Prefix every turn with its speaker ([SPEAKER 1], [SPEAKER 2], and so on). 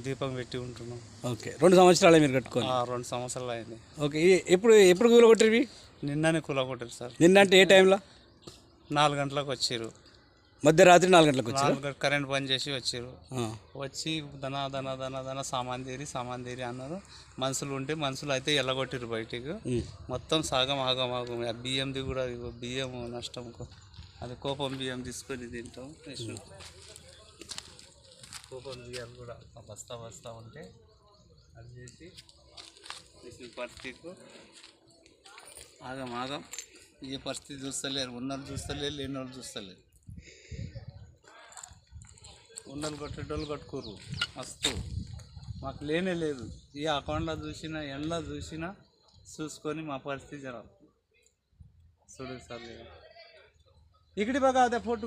[SPEAKER 1] దీపం పెట్టి ఉంటున్నాం.
[SPEAKER 2] ఓకే, 2 సంవత్సరాలు మీరు కట్టుకోండి.
[SPEAKER 1] 2 సంవత్సరాలు అయింది.
[SPEAKER 2] ఓకే, ఎప్పుడు కూలగొట్టివి?
[SPEAKER 1] నిన్ననే కూలగొట్టారు సార్.
[SPEAKER 2] నిన్న అంటే ఏ టైంలో?
[SPEAKER 1] 4 గంటలకు వచ్చారు.
[SPEAKER 2] మధ్యరాత్రి 4 గంటలకు వచ్చారు.
[SPEAKER 1] కరెంట్ బంద్ చేసి వచ్చారు. వచ్చి దన సామాన్ తీరి అన్నారు. మనుషులు ఉంటే మనుషులు అయితే ఎల్లగొట్టిరు బయటికి. మొత్తం సాగం ఆగం బియ్యంది కూడా బియ్యం నష్టం. అది కోపం బియ్యం తీసుకొని తింటాం. కోపం బియ్యం కూడా బస్తా ఉంటే అది చేసి పరిస్థితికి ఆగం ఏ పరిస్థితి చూస్తలేరు. ఉన్నోళ్ళు చూస్తలేరు, లేని వాళ్ళు చూస్తలేరు. ఉన్నోళ్ళు కొట్టేటోళ్ళు కట్టుకోరు మస్తు. మాకు లేనే లేదు. ఈ అకౌంట్లో చూసినా ఎండ్లో చూసినా చూసుకొని మా పరిస్థితి జరగదు. చూడు సార్, ఇక్కడి బాగా అదే ఫోటో